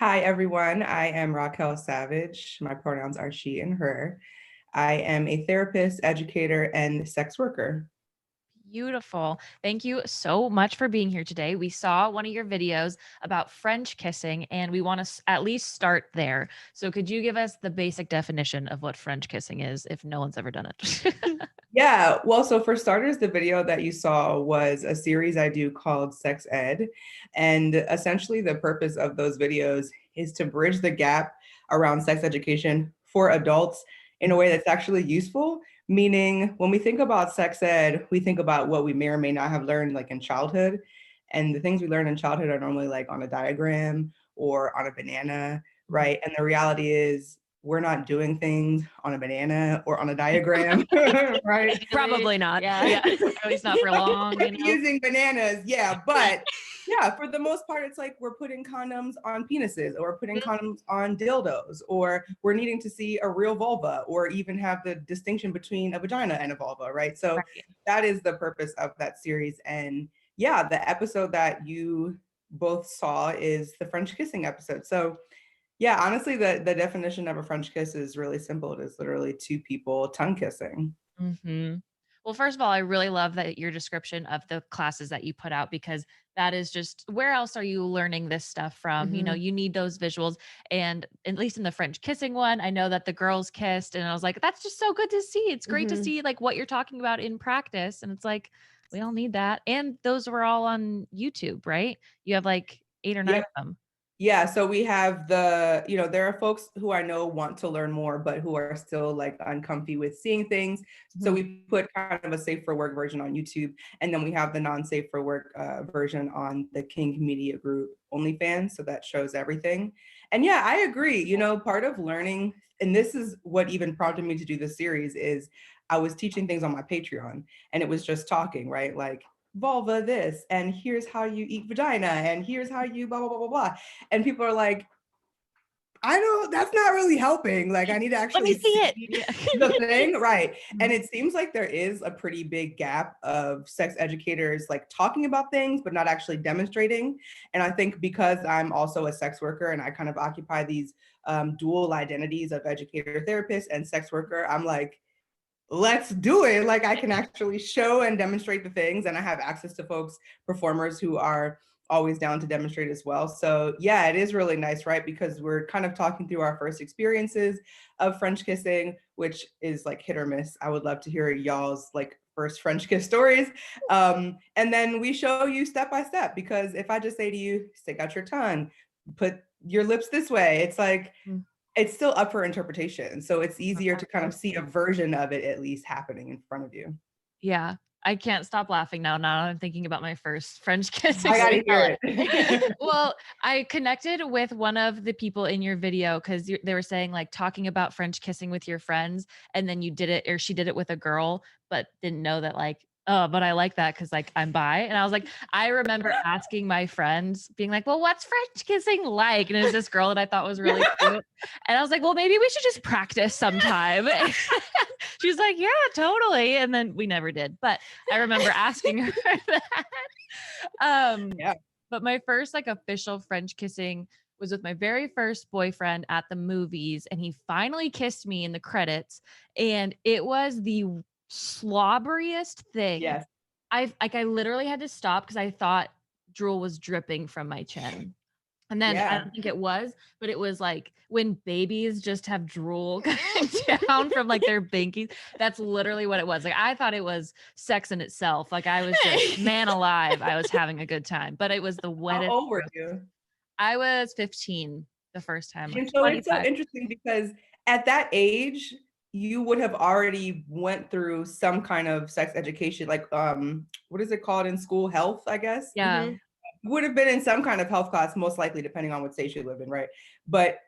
Hi, everyone. I am Raquel Savage. My pronouns are she and her. I am a therapist, educator, and sex worker. Beautiful. Thank you so much for being here today. We saw one of your videos about French kissing, and we want to at least start there. So, could you give us the basic definition of what French kissing is if no one's ever done it? Yeah, well, so for starters, the video that you saw was a series I do called Sex Ed. And essentially, the purpose of those videos is to bridge the gap around sex education for adults in a way that's actually useful. Meaning, when we think about sex ed, we think about what we may or may not have learned like in childhood. And the things we learn in childhood are normally like on a diagram or on a banana, right? And the reality is, we're not doing things on a banana or on a diagram, right? Probably not. Yeah. Yeah. At least not for long, Using bananas, yeah. But yeah, for the most part, it's like we're putting condoms on penises or putting condoms on dildos, or we're needing to see a real vulva or even have the distinction between a vagina and a vulva, right? So Right. that is the purpose of that series. And yeah, the episode that you both saw is the French kissing episode. So yeah, honestly, the definition of a French kiss is really simple. It is literally two people tongue kissing. hmm Well, first of all, I really love that your description of the classes that you put out because that is just where else are you learning this stuff from? Mhm. You need those visuals. And at least in the French kissing one, I know that the girls kissed, and I was like, that's just so good to see. It's great to Mhm. see like what you're talking about in practice. And it's like, we all need that. And those were all on YouTube, right? You have like 8 or 9 Yep. of them. Yeah, so we have there are folks who I know want to learn more, but who are still like uncomfy with seeing things. So Mhm. we put kind of a safe for work version on YouTube, and then we have the non-safe for work version on the King Media Group OnlyFans. So that shows everything. And yeah, I agree. Part of learning, and this is what even prompted me to do this series, is I was teaching things on my Patreon, and it was just talking, right? Like vulva this, and here's how you eat vagina, and here's how you blah blah blah blah blah. And people are like, I don't, that's not really helping. Like, I need to Let me actually see it. see Yeah. the thing. Right. And Mhm. it seems like there is a pretty big gap of sex educators like talking about things, but not actually demonstrating. And I think because I'm also a sex worker and I kind of occupy these dual identities of educator, therapist, and sex worker, I'm like, let's do it. Like I can actually show and demonstrate the things, and I have access to folks, performers who are always down to demonstrate as well. So yeah, it is really nice, right? Because we're kind of talking through our first experiences of French kissing, which is like hit or miss. I would love to hear y'all's like first French kiss stories. And then we show you step by step, because if I just say to you, stick out your tongue, put your lips this way, it's like, Mm. it's still up for interpretation. So it's easier to kind of see a Absolutely. version of it at least happening in front of you. Yeah. I can't stop laughing now. Now I'm thinking about my first French kiss I gotta experience. hear it. Well, I connected with one of the people in your video because they were saying like talking about French kissing with your friends, and then you did it, or she did it with a girl, but didn't know that like, oh, but I like that because like I'm bi. And I was like, I remember asking my friends, being like, well, what's French kissing like? And it was this girl that I thought was really cute. And I was like, well, maybe we should just practice sometime. She was like, yeah, totally. And then we never did. But I remember asking her that. Um, Yeah. but my first like official French kissing was with my very first boyfriend at the movies, and he finally kissed me in the credits, and it was the slobberiest thing. Yes. I literally had to stop because I thought drool was dripping from my chin. And then I Yeah. don't think it was, but it was like when babies just have drool coming down from like their binkies. That's literally what it was. Like I thought it was sex in itself. Like I was just man alive. I was having a good time, but it was the How wettest. old were you? I was 15 the first time, or And so it's so 25. interesting because at that age, you would have already went through some kind of sex education, like what is it called in school? Health, I guess. Yeah. Mhm. Would have been in some kind of health class, most likely, depending on what state you live in, right? But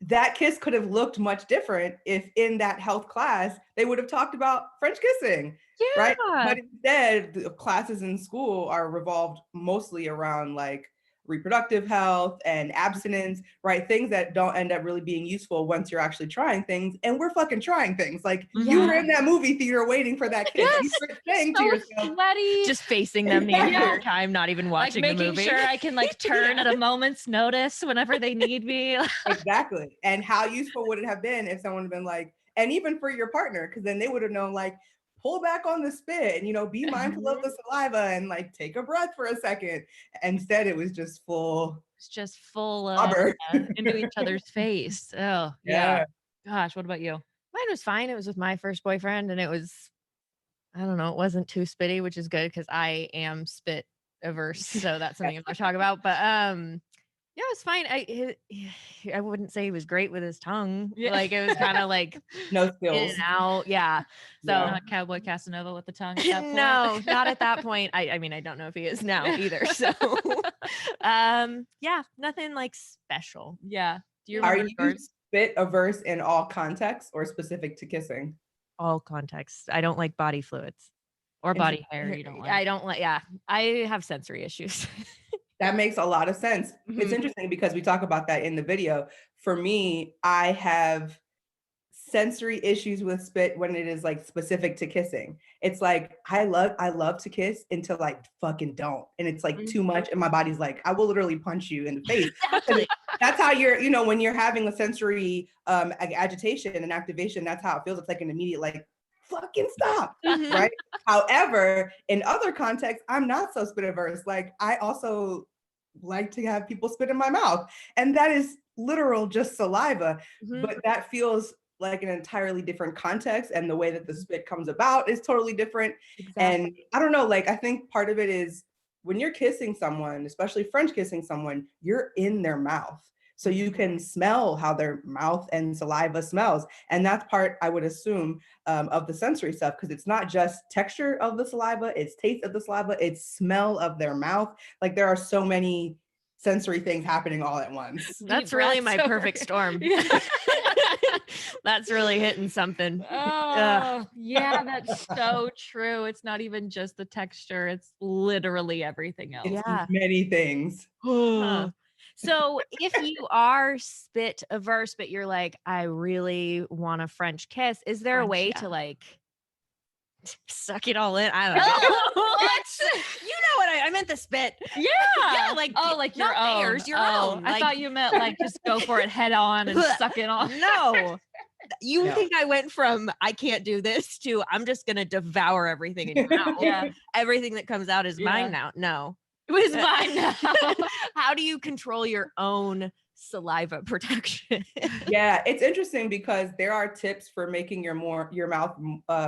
that kiss could have looked much different if in that health class they would have talked about French kissing, right? Yeah. But instead, the classes in school are revolved mostly around like reproductive health and abstinence, right? Things that don't end up really being useful once you're actually trying things. And we're fucking trying things. Like you were in that movie theater waiting for that kiss. You were saying to yourself, sweaty. Just facing them the entire time, not even watching like the making movie. sure I can like turn at a moment's notice whenever they need me. Exactly. And how useful would it have been if someone had been like, and even for your partner, because then they would have known like, pull back on the spit and, you know, be mindful of the saliva and like take a breath for a second. Instead, it was just full. It's just full into each other's face. Oh, yeah. Gosh, what about you? Mine was fine. It was with my first boyfriend, and it was, I don't know, it wasn't too spitty, which is good because I am spit averse. So that's something I'm going to talk about. But yeah, it was fine. I wouldn't say he was great with his tongue. Yeah. Like it was kind of like no in skills. and out. Yeah. So not Cowboy Casanova with the tongue at that point. no, not at that point. I mean, I don't know if he is now either. So yeah, nothing like special. Yeah. Do you Are remember you yours? spit averse in all contexts or specific to kissing? All contexts. I don't like body fluids. Or body hair you don't like? I don't like, yeah. I have sensory issues. That makes a lot of sense. It's interesting because we talk about that in the video. For me, I have sensory issues with spit when it is like specific to kissing. It's like I love to kiss until I fucking don't. And it's like too much. And my body's like, I will literally punch you in the face. Exactly. That's how you're, you know, when you're having a sensory agitation and activation, that's how it feels. It's like an immediate like, fucking stop, right? However, in other contexts, I'm not so spit averse. Like I also like to have people spit in my mouth, and that is literal just saliva, but that feels like an entirely different context, and the way that the spit comes about is totally different. And I don't know, like I think part of it is when you're kissing someone, especially French kissing someone, you're in their mouth. So you can smell how their mouth and saliva smells. And that's part, I would assume, of the sensory stuff, because it's not just texture of the saliva, it's taste of the saliva, it's smell of their mouth. Like there are so many sensory things happening all at once. That's really my perfect storm. That's really hitting something. Oh, yeah, that's so true. It's not even just the texture, it's literally everything else. It's many things. So if you are spit averse, but you're like, I really want a French kiss, is there a way to like suck it all in? I don't know. What? You know what I meant the spit. Yeah, like like your not own. theirs, your own. I thought you meant like just go for it head on and suck it on. No. You think I went from I can't do this to I'm just gonna devour everything in your mouth. Yeah. Everything that comes out is mine now. No. It was mine now. How do you control your own saliva protection? Yeah, it's interesting because there are tips for making your mouth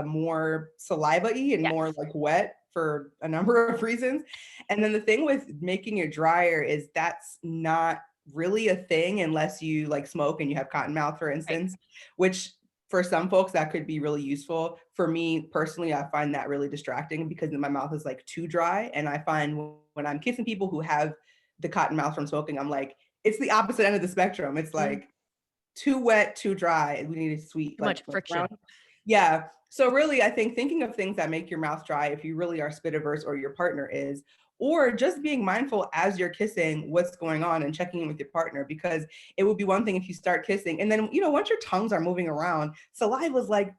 more saliva-y and more like wet for a number of reasons. And then the thing with making it drier is that's not really a thing unless you like smoke and you have cotton mouth, for instance, which for some folks that could be really useful. For me personally, I find that really distracting because my mouth is like too dry. And I find when I'm kissing people who have the cotton mouth from smoking, I'm like, it's the opposite end of the spectrum. It's like too wet, too dry. We need a sweet, Too much friction. Yeah. So really, I think thinking of things that make your mouth dry, if you really are spit averse or your partner is, or just being mindful as you're kissing what's going on and checking in with your partner, because it would be one thing if you start kissing and then, you know, once your tongues are moving around, saliva's like,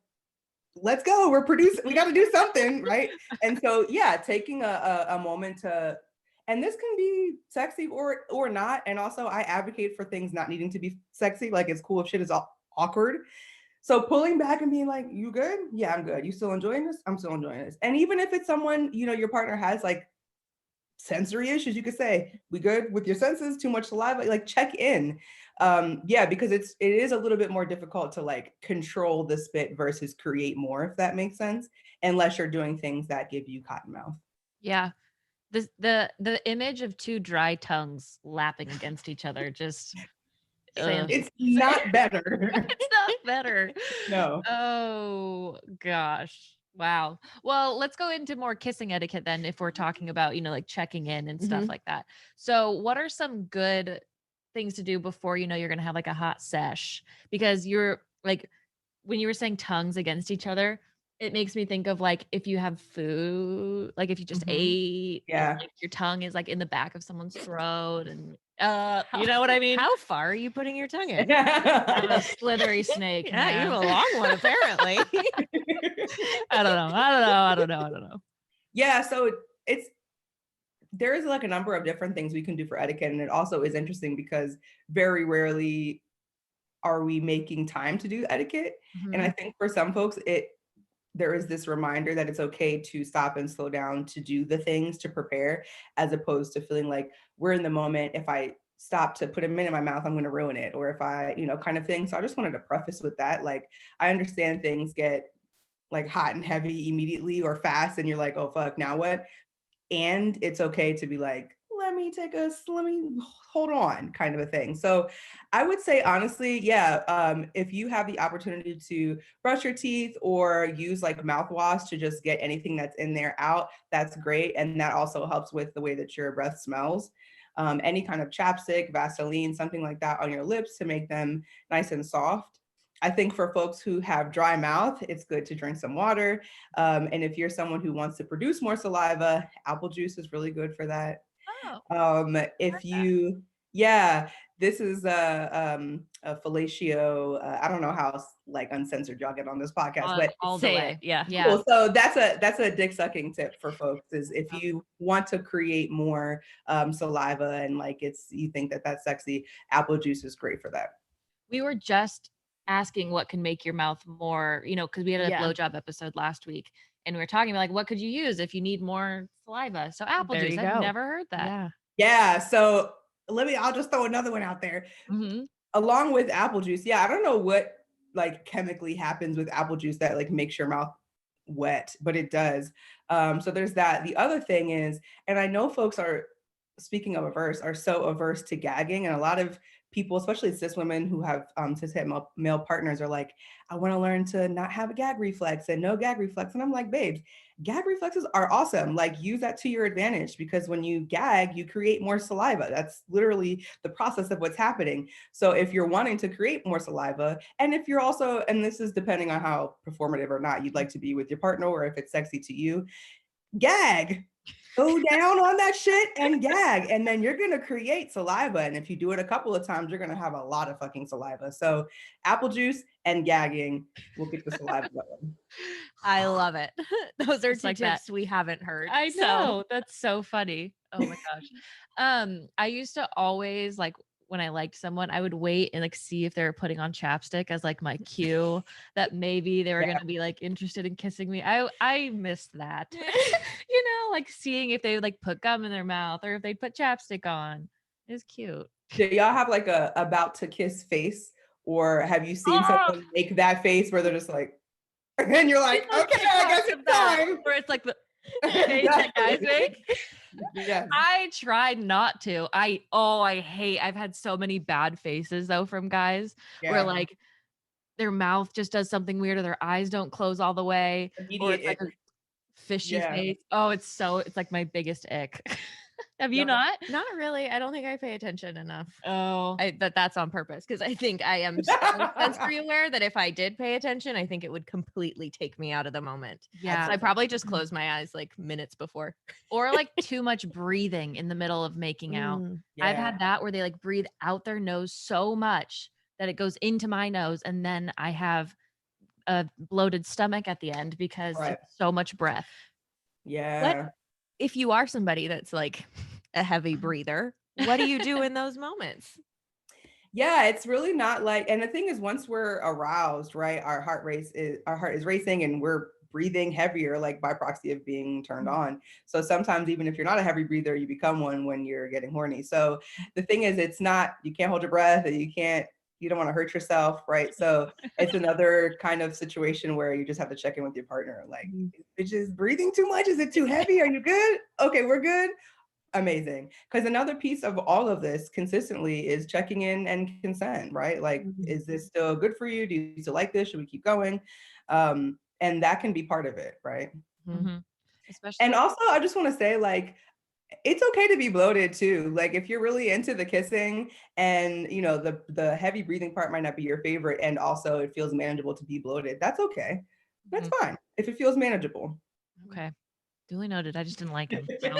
let's go, we got to do something, right? And so, yeah, taking a moment to, and this can be sexy or not. And also I advocate for things not needing to be sexy. Like it's cool if shit is awkward. So pulling back and being like, you good? Yeah, I'm good. You still enjoying this? I'm still enjoying this. And even if it's someone, you know, your partner has like sensory issues, you could say, we good with your senses? Too much saliva? Like check in. Yeah, because it is a little bit more difficult to like control the spit versus create more, if that makes sense, unless you're doing things that give you cotton mouth. Yeah. The image of two dry tongues lapping against each other just it's not better. It's not better. No. Oh gosh. Wow. Well, let's go into more kissing etiquette then, if we're talking about, you know, like checking in and stuff like that. So what are some good things to do before, you know, you're going to have like a hot sesh? Because you're like, when you were saying tongues against each other, It makes me think of like if you have food, like if you just ate, and like your tongue is like in the back of someone's throat, and you know what I mean? How far are you putting your tongue in? I'm a slithery snake. Yeah, you man. have a long one apparently. I don't know. Yeah, so there is like a number of different things we can do for etiquette, and it also is interesting because very rarely are we making time to do etiquette. And I think for some folks, there is this reminder that it's okay to stop and slow down to do the things to prepare, as opposed to feeling like we're in the moment. If I stop to put a mint in my mouth, I'm going to ruin it, or if I, kind of thing. So I just wanted to preface with that. Like, I understand things get like hot and heavy immediately or fast, and you're like, oh fuck, now what? And it's okay to be like, let me hold on, kind of a thing. So I would say, honestly, yeah, if you have the opportunity to brush your teeth or use like mouthwash to just get anything that's in there out, that's great. And that also helps with the way that your breath smells. Any kind of chapstick, Vaseline, something like that on your lips to make them nice and soft. I think for folks who have dry mouth, it's good to drink some water. And if you're someone who wants to produce more saliva, apple juice is really good for that. This is a fellatio. I don't know how like uncensored y'all get on this podcast, but all the way. Yeah. cool. So that's a dick sucking tip for folks, is if you want to create more saliva and like you think that that's sexy, apple juice is great for that. We were just asking what can make your mouth more, because we had a blowjob episode last week, and we were talking about like, what could you use if you need more saliva? So apple juice. I've never heard that. Yeah. So I'll just throw another one out there. Along with apple juice. Yeah. I don't know what like chemically happens with apple juice that like makes your mouth wet, but it does. So there's that. The other thing is, and I know folks are, speaking of are so averse to gagging, and a lot of people, especially cis women who have cis male partners, are like, I want to learn to not have a gag reflex and no gag reflex. And I'm like, babes, gag reflexes are awesome. Like, use that to your advantage, because when you gag, you create more saliva. That's literally the process of what's happening. So if you're wanting to create more saliva, and if you're also, and this is depending on how performative or not you'd like to be with your partner, or if it's sexy to you, gag. Go down on that shit and gag, and then you're gonna create saliva. And if you do it a couple of times, you're gonna have a lot of fucking saliva. So apple juice and gagging will get the saliva going. I love it. Those are two tips we haven't heard. I know. That's so funny. Oh my gosh. I used to always, like, when I liked someone, I would wait and like see if they were putting on chapstick as like my cue that maybe they were going to be like interested in kissing me. I missed that, like seeing if they would like put gum in their mouth or if they put chapstick on. It was cute. Do y'all have like a about to kiss face, or have you seen someone make that face where they're just like, and you're like, okay, I guess it's time. Where it's like the face that guys make. Yeah. I tried not to. I've had so many bad faces though from guys where like their mouth just does something weird, or their eyes don't close all the way, or it's like a fishy face. Oh, it's like my biggest ick. Have you not? Not really. I don't think I pay attention enough. Oh, that's on purpose, because I think I am so sensory aware that if I did pay attention, I think it would completely take me out of the moment. Yeah. So I probably just close my eyes like minutes before. Or like too much breathing in the middle of making out. I've had that where they like breathe out their nose so much that it goes into my nose, and then I have a bloated stomach at the end because it's so much breath. Yeah. If you are somebody that's like a heavy breather, what do you do in those moments? Yeah, it's really not like, and the thing is, once we're aroused, right, our heart is racing, and we're breathing heavier, like by proxy of being turned on. So sometimes even if you're not a heavy breather, you become one when you're getting horny. So the thing is, you can't hold your breath, and you don't want to hurt yourself, right? So it's another kind of situation where you just have to check in with your partner. Like, is bitch breathing too much? Is it too heavy? Are you good? Okay, we're good. Amazing. Because another piece of all of this consistently is checking in and consent, right? Like, is this still good for you? Do you still like this? Should we keep going? And that can be part of it, right? Especially. And also, I just want to say, like, it's okay to be bloated too. Like, if you're really into the kissing and the heavy breathing part might not be your favorite, and also it feels manageable to be bloated, that's okay. that's fine if it feels manageable. Okay. Duly noted. I just didn't like him. So.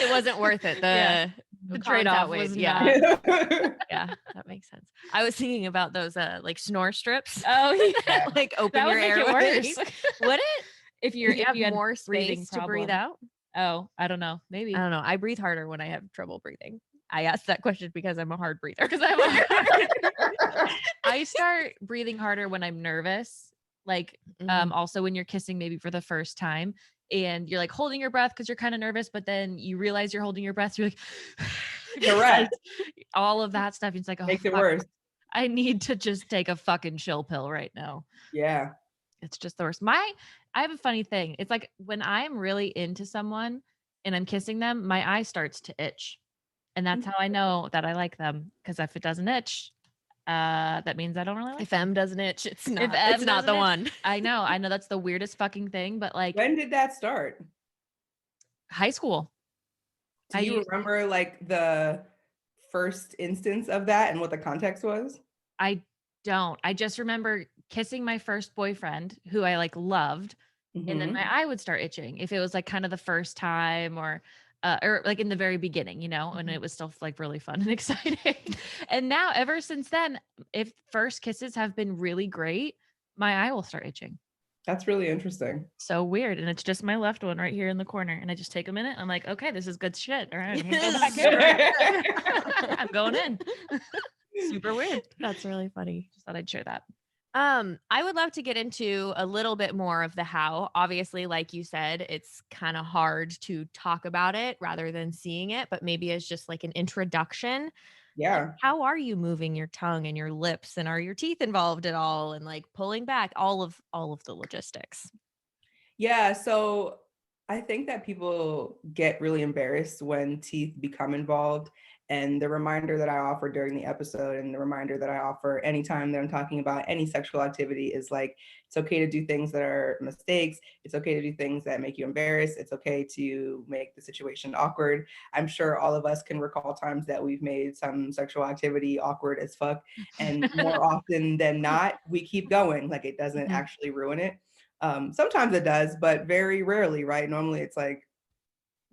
It wasn't worth it. The trade-off outweighed. was Yeah. Yeah, that makes sense. I was thinking about those like snore strips. Oh yeah. Like open that your would make airways. it worse. Would it? If You you have had more breathing space to breathe out? Oh, I don't know. Maybe. I don't know. I breathe harder when I have trouble breathing. I asked that question because I'm a hard breather. I start breathing harder when I'm nervous. Like, also when you're kissing maybe for the first time and you're like holding your breath because you're kind of nervous, but then you realize you're holding your breath. You're like, correct. All of that stuff. It's like, oh, Makes it worse. I need to just take a fucking chill pill right now. Yeah. It's just the worst. I have a funny thing. It's like when I'm really into someone and I'm kissing them, my eye starts to itch. And that's how I know that I like them. Because if it doesn't itch, that means I don't really like If them. M doesn't itch, it's not. If M it's not the doesn't one. itch, I know that's the weirdest fucking thing. But like, when did that start? High school. Do you remember like the first instance of that and what the context was? I don't. I just remember kissing my first boyfriend who I like loved. And then my eye would start itching if it was like kind of the first time or like in the very beginning, you know, and it was still like really fun and exciting. And now ever since then, if first kisses have been really great, my eye will start itching. That's really interesting. So weird. And it's just my left one right here in the corner. And I just take a minute. I'm like, okay, this is good shit. All right. I'm gonna go back in. I'm going in. Super weird. That's really funny. Just thought I'd share that. I would love to get into a little bit more of the how. Obviously, like you said, it's kind of hard to talk about it rather than seeing it, but maybe as just like an introduction. Yeah. Like, how are you moving your tongue and your lips, and are your teeth involved at all, and like pulling back, all of the logistics? Yeah, so I think that people get really embarrassed when teeth become involved. And the reminder that I offer during the episode and the reminder that I offer anytime that I'm talking about any sexual activity is like, it's okay to do things that are mistakes. It's okay to do things that make you embarrassed. It's okay to make the situation awkward. I'm sure all of us can recall times that we've made some sexual activity awkward as fuck. And more often than not, we keep going. Like it doesn't actually ruin it. Sometimes it does, but very rarely, right? Normally it's like,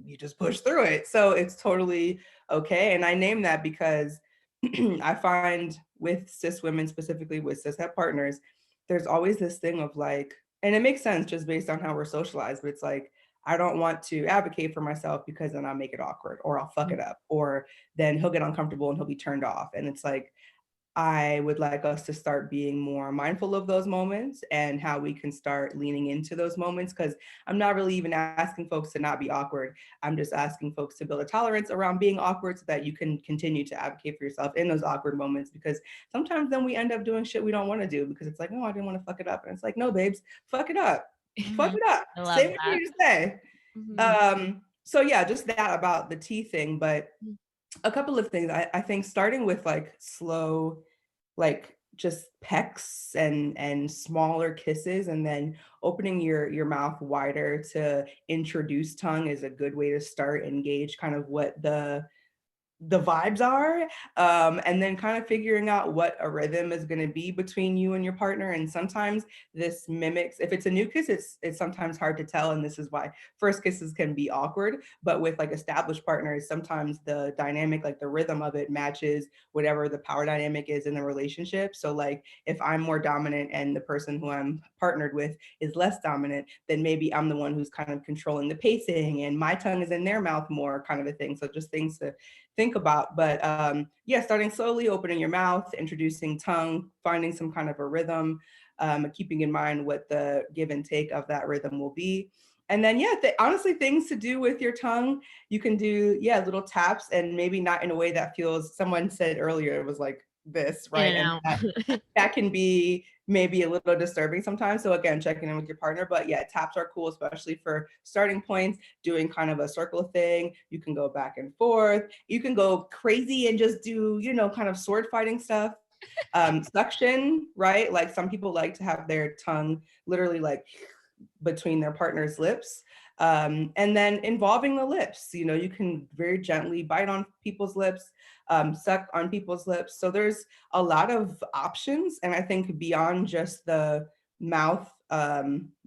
you just push through it. So it's totally okay. And I name that because I find with cis women, specifically with cis het partners, there's always this thing of like, and it makes sense just based on how we're socialized, but it's like, I don't want to advocate for myself because then I'll make it awkward or I'll fuck it up or then he'll get uncomfortable and he'll be turned off. And it's like, I would like us to start being more mindful of those moments and how we can start leaning into those moments. Because I'm not really even asking folks to not be awkward. I'm just asking folks to build a tolerance around being awkward so that you can continue to advocate for yourself in those awkward moments. Because sometimes then we end up doing shit we don't want to do because it's like, no, I didn't want to fuck it up. And it's like, no, babes, fuck it up. Fuck it up. Say what you need to say. So yeah, just that about the tea thing. But a couple of things. I think starting with like slow, like just pecks and smaller kisses, and then opening your mouth wider to introduce tongue is a good way to start and gauge kind of what the vibes are, and then kind of figuring out what a rhythm is going to be between you and your partner. And sometimes this mimics, if it's a new kiss, it's sometimes hard to tell, and this is why first kisses can be awkward. But with like established partners, sometimes the dynamic, like the rhythm of it, matches whatever the power dynamic is in the relationship. So like if I'm more dominant and the person who I'm partnered with is less dominant, then maybe I'm the one who's kind of controlling the pacing and my tongue is in their mouth more, kind of a thing. So just things to think about. But yeah, starting slowly, opening your mouth, introducing tongue, finding some kind of a rhythm, keeping in mind what the give and take of that rhythm will be. And then, yeah, honestly, things to do with your tongue, you can do, little taps, and maybe not in a way that feels, someone said earlier, it was like this, right? And that can be maybe a little disturbing sometimes. So again, checking in with your partner, but yeah, taps are cool, especially for starting points, doing kind of a circle thing. You can go back and forth. You can go crazy and just do, kind of sword fighting stuff. Suction, right? Like some people like to have their tongue literally like between their partner's lips. And then involving the lips, you can very gently bite on people's lips, suck on people's lips. So there's a lot of options. And I think beyond just the mouth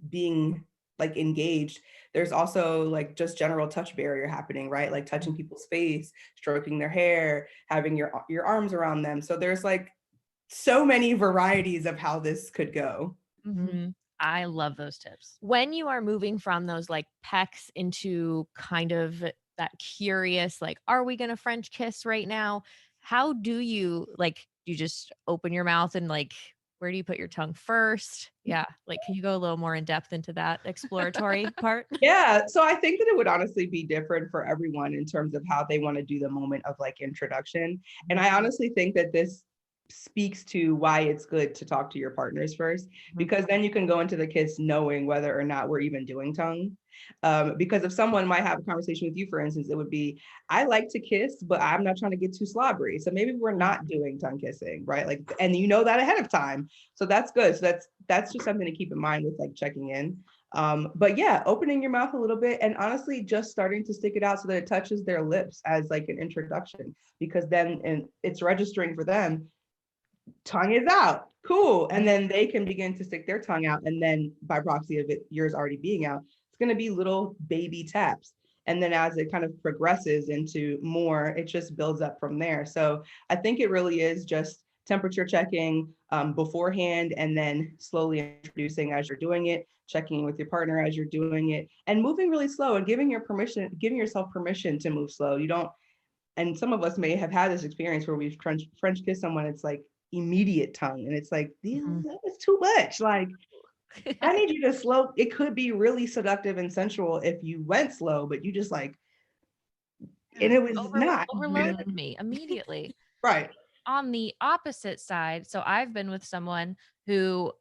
being like engaged, there's also like just general touch barrier happening, right? Like touching people's face, stroking their hair, having your arms around them. So there's like so many varieties of how this could go. Mm-hmm. I love those tips. When you are moving from those like pecks into kind of that curious, like, are we going to French kiss right now? How do you like, do you just open your mouth and like, where do you put your tongue first? Yeah. Like, can you go a little more in depth into that exploratory part? Yeah. So I think that it would honestly be different for everyone in terms of how they want to do the moment of like introduction. And I honestly think that this speaks to why it's good to talk to your partners first, because then you can go into the kiss knowing whether or not we're even doing tongue. Because if someone might have a conversation with you, for instance, it would be, I like to kiss, but I'm not trying to get too slobbery. So maybe we're not doing tongue kissing, right? Like, and you know that ahead of time. So that's good. So that's just something to keep in mind with like checking in. But yeah, opening your mouth a little bit and honestly just starting to stick it out so that it touches their lips as like an introduction, because then it's registering for them, tongue is out, cool. And then they can begin to stick their tongue out. And then by proxy of it, yours already being out, it's going to be little baby taps. And then as it kind of progresses into more, it just builds up from there. So I think it really is just temperature checking beforehand, and then slowly introducing as you're doing it, checking with your partner as you're doing it, and moving really slow and giving yourself permission to move slow. You don't, and some of us may have had this experience where we've French kissed someone, it's like immediate tongue, and it's like, that was too much. Like, I need you to slow. It could be really seductive and sensual if you went slow, but you just like, and it was not. Overloaded me immediately. Right. On the opposite side, so I've been with someone who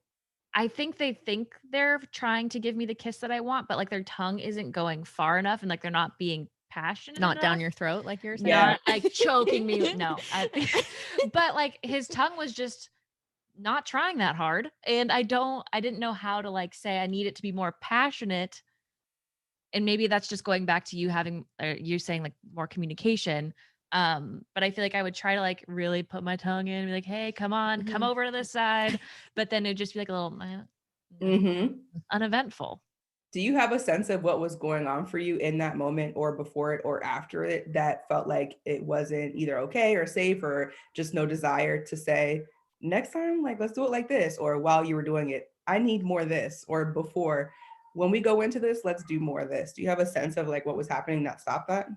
I think they think they're trying to give me the kiss that I want, but like their tongue isn't going far enough and like they're not being passionate Not enough. down your throat, like you're saying. Yeah. Not like choking me. No, but like his tongue was just not trying that hard. And I didn't know how to like say I need it to be more passionate. And maybe that's just going back to you having, you saying like more communication. But I feel like I would try to like really put my tongue in and be like, hey, come on, come over to this side. But then it'd just be like a little uneventful. Do you have a sense of what was going on for you in that moment or before it or after it that felt like it wasn't either okay or safe, or just no desire to say, next time, like, let's do it like this, or while you were doing it, I need more of this, or before, when we go into this, let's do more of this? Do you have a sense of like what was happening that stopped that?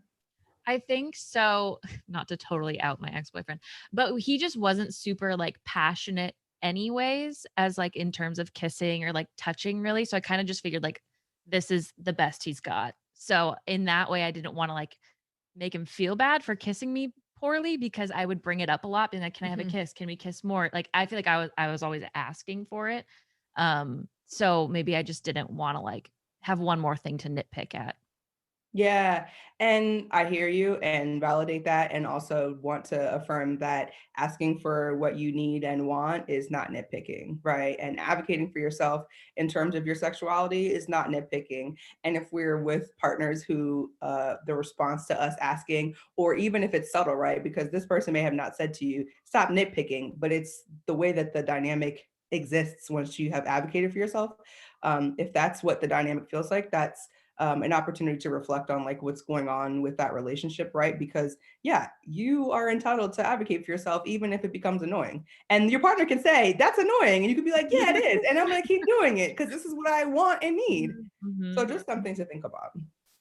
I think so. Not to totally out my ex-boyfriend, but he just wasn't super like passionate anyways, as like in terms of kissing or like touching really. So I kind of just figured like this is the best he's got. So in that way, I didn't want to like make him feel bad for kissing me poorly, because I would bring it up a lot, being like, can I have a kiss? Can we kiss more? Like I feel like I was always asking for it. So maybe I just didn't want to like have one more thing to nitpick at. Yeah, and I hear you and validate that, and also want to affirm that asking for what you need and want is not nitpicking, right? And advocating for yourself in terms of your sexuality is not nitpicking. And if we're with partners who the response to us asking, or even if it's subtle, right? Because this person may have not said to you, stop nitpicking, but it's the way that the dynamic exists once you have advocated for yourself. If that's what the dynamic feels like, that's an opportunity to reflect on like what's going on with that relationship, right? Because yeah, you are entitled to advocate for yourself, even if it becomes annoying. And your partner can say, that's annoying. And you can be like, yeah, it is. And I'm going to keep doing it because this is what I want and need. So just something to think about.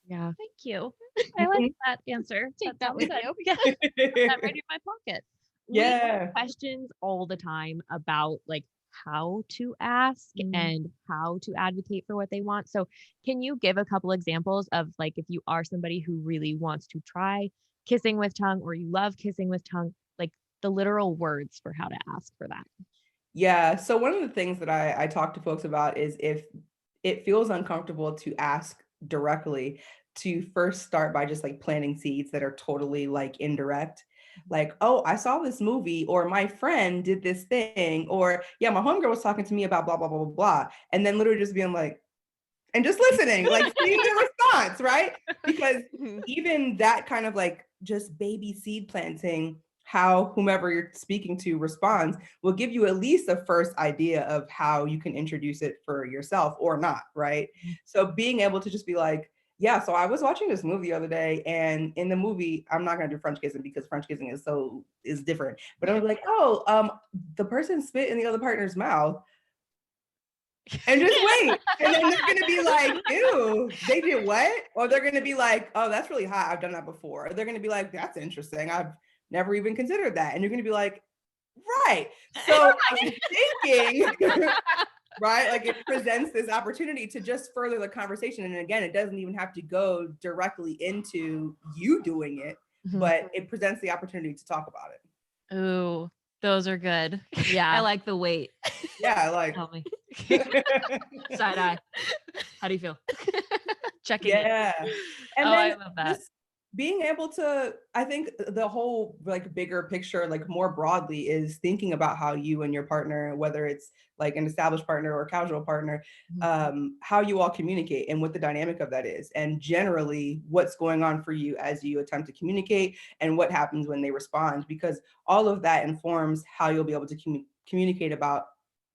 Yeah. Thank you. I like that answer. That with you. Yeah. That right in my pocket. We Yeah. have questions all the time about like how to ask and how to advocate for what they want. So can you give a couple examples of like, if you are somebody who really wants to try kissing with tongue, or you love kissing with tongue, like the literal words for how to ask for that? Yeah. So one of the things that I talk to folks about is, if it feels uncomfortable to ask directly, to first start by just like planting seeds that are totally like indirect. Like, oh, I saw this movie, or my friend did this thing, or yeah, my homegirl was talking to me about blah, blah, blah, blah, blah. And then literally just being like, and just listening, like seeing the response, right? Because even that kind of like just baby seed planting how whomever you're speaking to responds will give you at least a first idea of how you can introduce it for yourself or not, right? So being able to just be like, yeah, so I was watching this movie the other day, and in the movie, I'm not gonna do French kissing because French kissing is different. But I'm like, oh, the person spit in the other partner's mouth. And just wait. And then they're gonna be like, ew, they did what? Or they're gonna be like, oh, that's really hot. I've done that before. Or they're gonna be like, that's interesting. I've never even considered that. And you're gonna be like, right. So I'm thinking, right? Like it presents this opportunity to just further the conversation. And again, it doesn't even have to go directly into you doing it, but it presents the opportunity to talk about it. Ooh, those are good. Yeah. I like the wait. Yeah, I like. Tell me. Side eye. How do you feel? Checking it. Yeah. And Oh, then I love that. just being able to, I think the whole like bigger picture, like more broadly, is thinking about how you and your partner, whether it's like an established partner or casual partner, how you all communicate and what the dynamic of that is. And generally what's going on for you as you attempt to communicate and what happens when they respond, because all of that informs how you'll be able to communicate about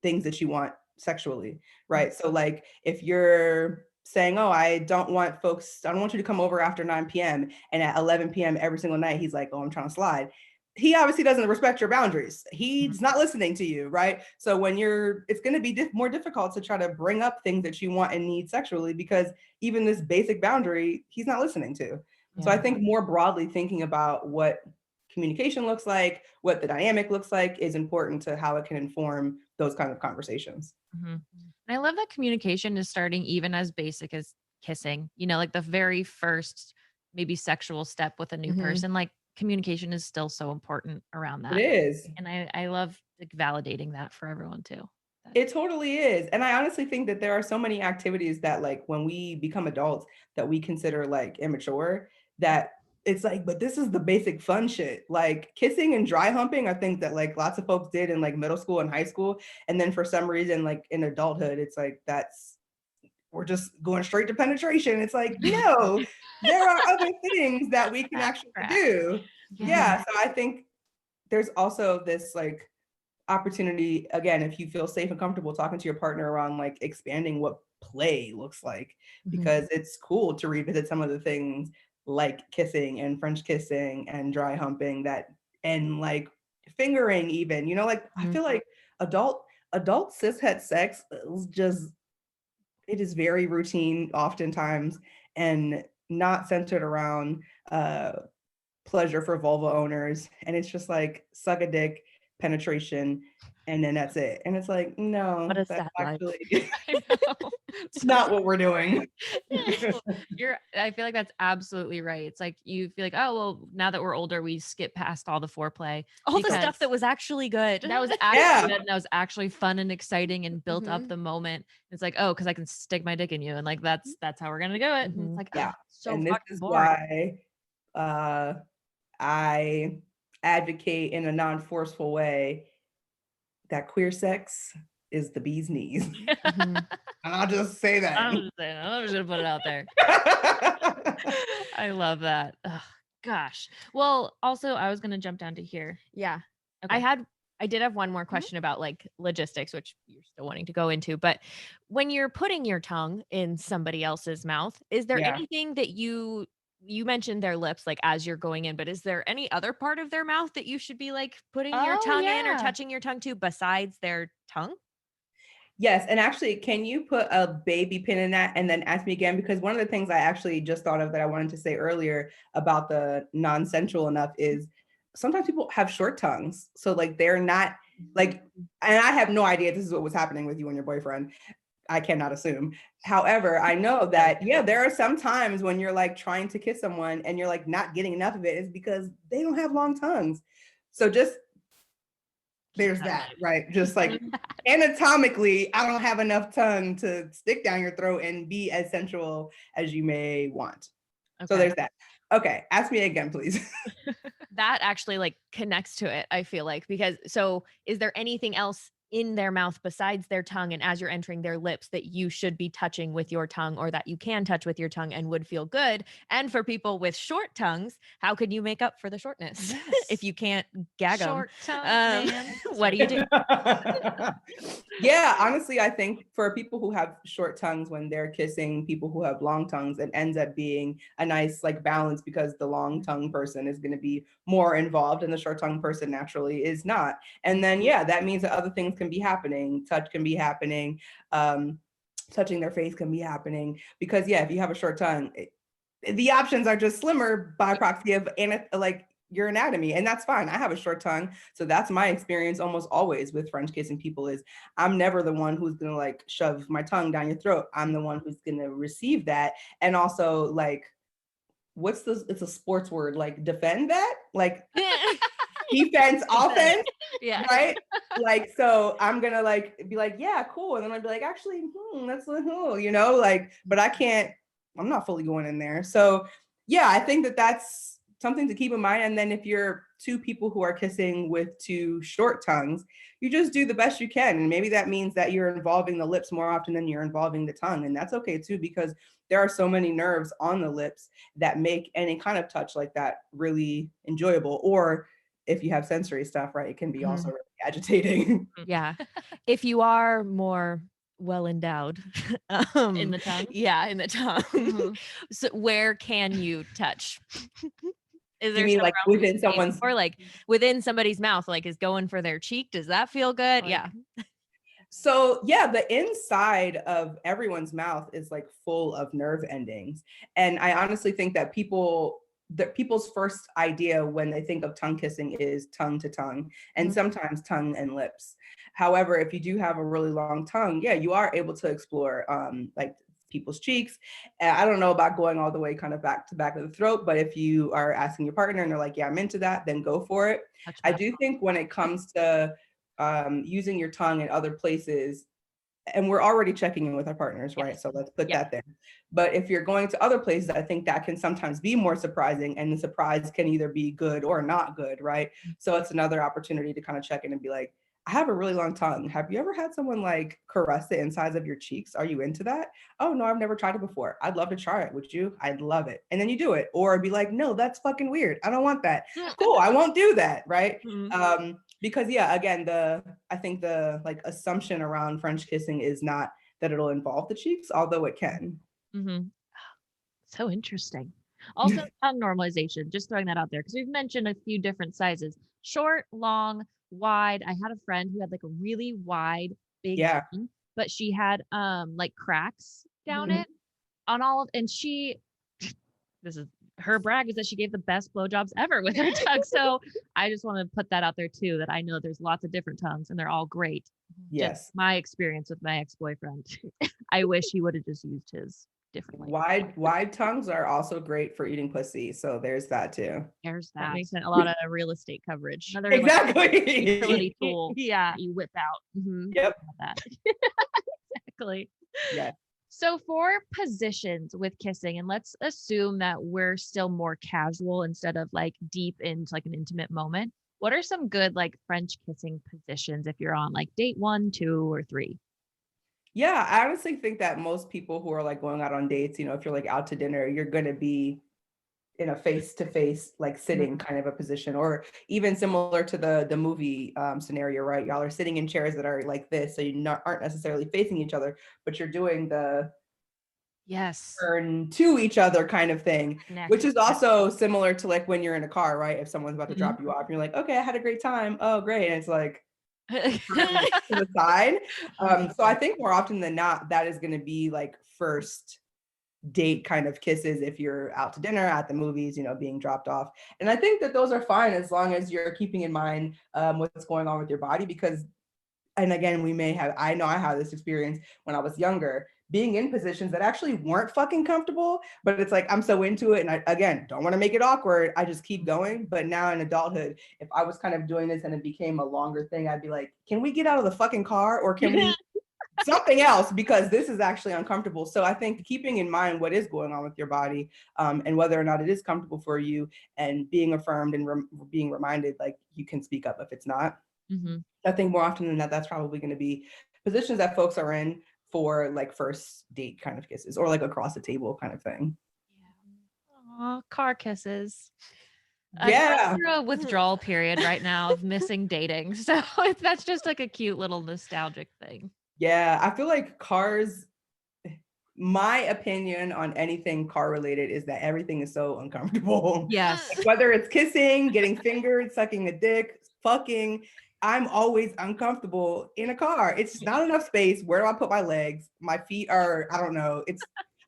things that you want sexually, right? So like if you're saying, oh, I don't want you to come over after 9 p.m. and at 11 p.m. every single night, he's like, oh, I'm trying to slide. He obviously doesn't respect your boundaries. He's not listening to you, right? So when it's going to be more difficult to try to bring up things that you want and need sexually, because even this basic boundary, he's not listening to. Yeah. So I think more broadly thinking about what communication looks like, what the dynamic looks like is important to how it can inform those kinds of conversations. Mm-hmm. And I love that communication is starting even as basic as kissing, like the very first maybe sexual step with a new person, like communication is still so important around that. It is. And I love like validating that for everyone too. It totally is. And I honestly think that there are so many activities that like when we become adults that we consider like immature, that it's like, but this is the basic fun shit. Like kissing and dry humping, I think that like lots of folks did in like middle school and high school. And then for some reason, like in adulthood, it's like, we're just going straight to penetration. It's like, no, there are other things that we can actually do. Yeah. So I think there's also this like opportunity, again, if you feel safe and comfortable talking to your partner around like expanding what play looks like, because it's cool to revisit some of the things like kissing and French kissing and dry humping and like fingering even, like I feel like adult cishet sex is it is very routine oftentimes and not centered around pleasure for vulva owners. And it's just like suck a dick, penetration, and then that's it. And it's like, no, what is that's that actually it's not what we're doing. I feel like that's absolutely right. It's like you feel like, oh, well, now that we're older, we skip past all the foreplay. All the stuff that was actually good. That was actually good, and that was actually fun and exciting and built up the moment. It's like, oh, because I can stick my dick in you. And like that's how we're gonna do it. And it's like, yeah. So and this is boring. Why I advocate in a non-forceful way that queer sex is the bee's knees. And I'll just say that. I'm just gonna put it out there. I love that. Ugh, gosh. Well, also I was gonna jump down to here. Yeah. Okay. I did have one more question about like logistics, which you're still wanting to go into, but when you're putting your tongue in somebody else's mouth, is there anything that you mentioned their lips, like as you're going in, but is there any other part of their mouth that you should be like putting your tongue in or touching your tongue to besides their tongue? Yes. And actually, can you put a baby pin in that and then ask me again? Because one of the things I actually just thought of that I wanted to say earlier about the non-sensual enough is sometimes people have short tongues. So like they're not like, and I have no idea if this is what was happening with you and your boyfriend. I cannot assume. However, I know that, there are some times when you're like trying to kiss someone and you're like not getting enough of it is because they don't have long tongues. So just, there's that, right? Just like anatomically, I don't have enough tongue to stick down your throat and be as sensual as you may want. Okay. So there's that. Okay. Ask me again, please. That actually like connects to it, I feel like, because so is there anything else in their mouth besides their tongue, and as you're entering their lips, that you should be touching with your tongue, or that you can touch with your tongue and would feel good. And for people with short tongues, how could you make up for the shortness if you can't gag them? Short tongue, man. What do you do? Yeah, honestly, I think for people who have short tongues when they're kissing people who have long tongues, it ends up being a nice like balance, because the long tongue person is going to be more involved and the short tongue person naturally is not. And then, yeah, that means that other things can be happening. Touch can be happening. Touching their face can be happening, because yeah, if you have a short tongue, the options are just slimmer by proxy of like your anatomy, and that's fine. I have a short tongue, so that's my experience almost always with French kissing people. Is I'm never the one who's gonna like shove my tongue down your throat. I'm the one who's gonna receive that, and also like, what's this? It's a sports word, like defend that, like defense, offense, Yeah. right? Like, so I'm gonna like be like, yeah, cool, and then I'd be like, actually, that's you know, like, but I can't. I'm not fully going in there. So yeah, I think that that's something to keep in mind. And then if you're two people who are kissing with two short tongues, you just do the best you can. And maybe that means that you're involving the lips more often than you're involving the tongue. And that's okay too, because there are so many nerves on the lips that make any kind of touch like that really enjoyable. Or if you have sensory stuff, right, it can be also really agitating. Yeah. If you are more well endowed In the tongue? Yeah, in the tongue. So where can you touch? Is there You mean like within someone's, or like within somebody's mouth, like is going for their cheek? Does that feel good? Like, yeah. so yeah, the inside of everyone's mouth is like full of nerve endings. And I honestly think that people's first idea when they think of tongue kissing is tongue to tongue, and sometimes tongue and lips. However, if you do have a really long tongue, yeah, you are able to explore like people's cheeks. And I don't know about going all the way kind of back to back of the throat, but if you are asking your partner and they're like, yeah, I'm into that, then go for it. I do think when it comes to using your tongue in other places, and we're already checking in with our partners, right? So let's put that there. But if you're going to other places, I think that can sometimes be more surprising, and the surprise can either be good or not good, right? So it's another opportunity to kind of check in and be like, I have a really long tongue. Have you ever had someone like caress the insides of your cheeks? Are you into that? Oh no, I've never tried it before. I'd love to try it. Would you? I'd love it. And then you do it. Or be like, no, that's fucking weird. I don't want that. Cool, I won't do that, right? Because yeah, again, I think the like assumption around French kissing is not that it'll involve the cheeks, although it can. So interesting. Also, tongue normalization, just throwing that out there, because we've mentioned a few different sizes: short, long, wide. I had a friend who had like a really wide, big tongue, but she had like cracks down it on all of, and this is her brag, is that she gave the best blowjobs ever with her tongue. So I just want to put that out there too, that I know there's lots of different tongues and they're all great. Yes. Just my experience with my ex-boyfriend. I wish he would have just used his differently. Wide tongues are also great for eating pussy. So there's that too. There's That that. makes sense. A lot of real estate coverage. Another Exactly. utility tool Yeah. you whip out. Yep. That. Exactly. Yeah. So for positions with kissing, and let's assume that we're still more casual instead of like deep into like an intimate moment, what are some good like French kissing positions if you're on like date 1, 2, or 3? Yeah, I honestly think that most people who are like going out on dates, you know, if you're like out to dinner, you're going to be in a face-to-face, like sitting kind of a position, or even similar to the movie scenario, right? Y'all are sitting in chairs that are like this, so you aren't necessarily facing each other, but you're doing the turn to each other kind of thing, which is also similar to like when you're in a car, right? If someone's about to drop you off, you're like, okay, I had a great time. Oh, great. And it's like to the side. So I think more often than not, that is going to be like first date kind of kisses if you're out to dinner, at the movies, you know, being dropped off. And I think that those are fine as long as you're keeping in mind what's going on with your body, because, and again, I know I had this experience when I was younger, being in positions that actually weren't fucking comfortable, but it's like, I'm so into it. And I, again, don't want to make it awkward. I just keep going. But now in adulthood, if I was kind of doing this and it became a longer thing, I'd be like, can we get out of the fucking car, or can we something else, because this is actually uncomfortable. So I think keeping in mind what is going on with your body and whether or not it is comfortable for you, and being affirmed and being reminded like you can speak up if it's not. I think more often than not, that's probably going to be positions that folks are in for like first date kind of kisses or like across the table kind of thing. Aw, car kisses. Yeah. I'm through a withdrawal period right now of missing dating. So that's just like a cute little nostalgic thing. Yeah. I feel like cars, my opinion on anything car related is that everything is so uncomfortable. Yes. Like, whether it's kissing, getting fingered, sucking a dick, fucking, I'm always uncomfortable in a car. It's not enough space. Where do I put my legs? My feet are, I don't know.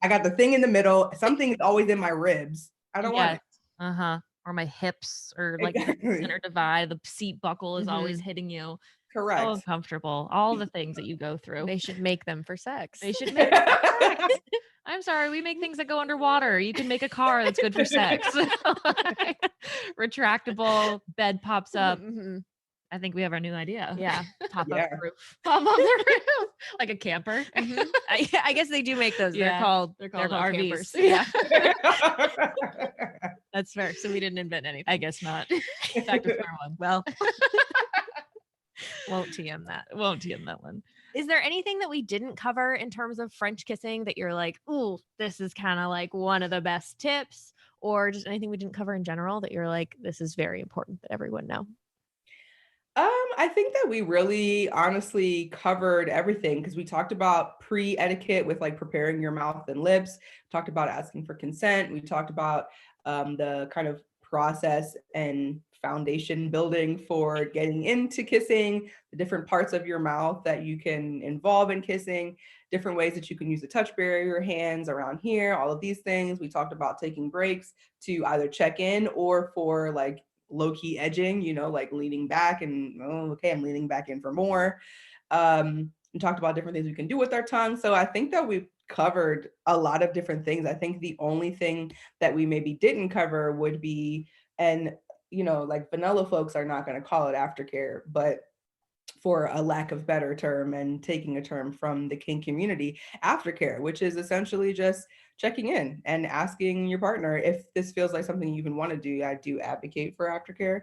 I got the thing in the middle. Something is always in my ribs. I don't want it. Or my hips or like the center divide. The seat buckle is always hitting you. Correct. So uncomfortable. All the things that you go through. They should make them for sex. They should make them for sex. I'm sorry, we make things that go underwater. You can make a car that's good for sex. Retractable, bed pops up. I think we have our new idea. Yeah. Pop up the roof. Pop up the roof. Like a camper. I guess they do make those. Yeah. They're called RVs. campers. Yeah. That's fair. So we didn't invent anything. I guess not. Back to square one. Well, won't TM that. Won't TM that one. Is there anything that we didn't cover in terms of French kissing that you're like, ooh, this is kind of like one of the best tips, or just anything we didn't cover in general that you're like, this is very important that everyone know? I think that we really honestly covered everything because we talked about pre-etiquette with like preparing your mouth and lips, talked about asking for consent. We talked about the kind of process and foundation building for getting into kissing, the different parts of your mouth that you can involve in kissing, different ways that you can use the touch barrier, hands around here, all of these things. We talked about taking breaks to either check in or for like low-key edging, like leaning back and, oh, okay, I'm leaning back in for more. We talked about different things we can do with our tongue. So I think that we've covered a lot of different things. I think the only thing that we maybe didn't cover would be, and like vanilla folks are not going to call it aftercare, but for a lack of better term and taking a term from the kink community, aftercare, which is essentially just checking in and asking your partner if this feels like something you even want to do. I do advocate for aftercare,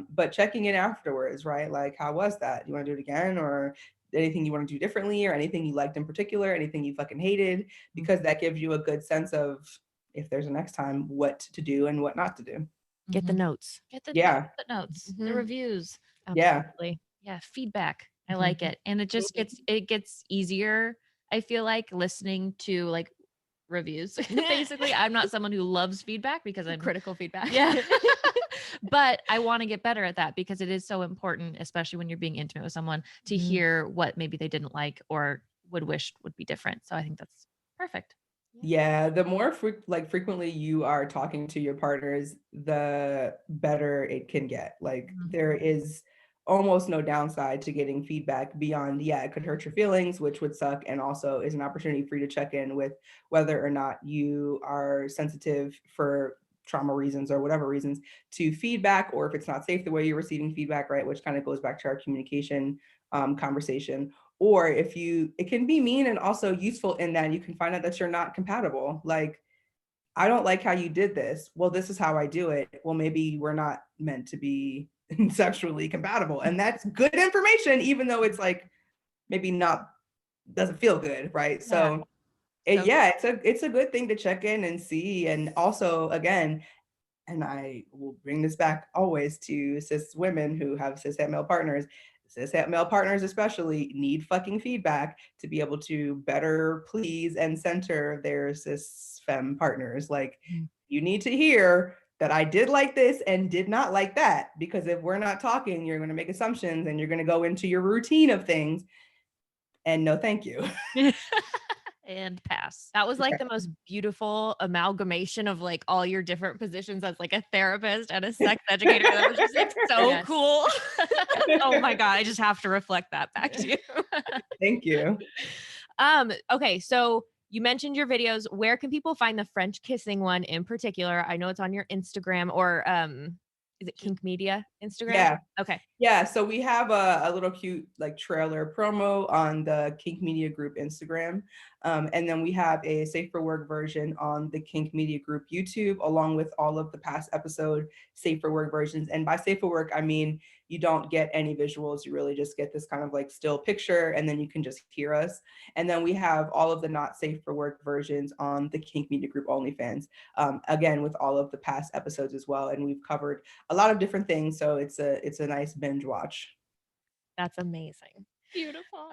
but checking in afterwards, right? Like, how was that? You want to do it again, or anything you want to do differently, or anything you liked in particular, anything you fucking hated, because that gives you a good sense of, if there's a next time, what to do and what not to do. Get the notes. Get the notes, the Mhm. reviews. Absolutely. Yeah, feedback. I like it. And it just gets easier. I feel like listening to like reviews. Basically, I'm not someone who loves feedback because I'm Critical feedback. Yeah. But I want to get better at that because it is so important, especially when you're being intimate with someone, to hear what maybe they didn't like or would wish would be different. So I think that's perfect. Yeah, the more frequently you are talking to your partners, the better it can get. Like, there is almost no downside to getting feedback beyond, yeah, it could hurt your feelings, which would suck, and also is an opportunity for you to check in with whether or not you are sensitive for trauma reasons or whatever reasons to feedback, or if it's not safe the way you're receiving feedback, right? Which kind of goes back to our communication conversation. Or if it can be mean and also useful in that you can find out that you're not compatible. Like, I don't like how you did this. Well, this is how I do it. Well, maybe we're not meant to be sexually compatible. And that's good information, even though it's like maybe doesn't feel good, right? So it's a good thing to check in and see. And also, again, and I will bring this back always to cis women who have cishet male partners. Cishet male partners especially need fucking feedback to be able to better please and center their cis femme partners. Like, you need to hear that I did like this and did not like that, because if we're not talking, you're going to make assumptions and you're going to go into your routine of things. And no, thank you. And pass. That was like the most beautiful amalgamation of like all your different positions as like a therapist and a sex educator. That was just like so cool. Oh my God. I just have to reflect that back to you. Thank you. Okay. So you mentioned your videos. Where can people find the French kissing one in particular? I know it's on your Instagram, or is it Kink Media Instagram? Yeah. Okay. Yeah. So we have a little cute like trailer promo on the Kink Media Group Instagram. And then we have a Safe for Work version on the Kink Media Group YouTube, along with all of the past episode Safe for Work versions. And by Safe for Work, I mean you don't get any visuals. You really just get this kind of like still picture, and then you can just hear us. And then we have all of the not safe for work versions on the Kink Media Group OnlyFans, again, with all of the past episodes as well. And we've covered a lot of different things. So it's a nice binge watch. That's amazing. Beautiful.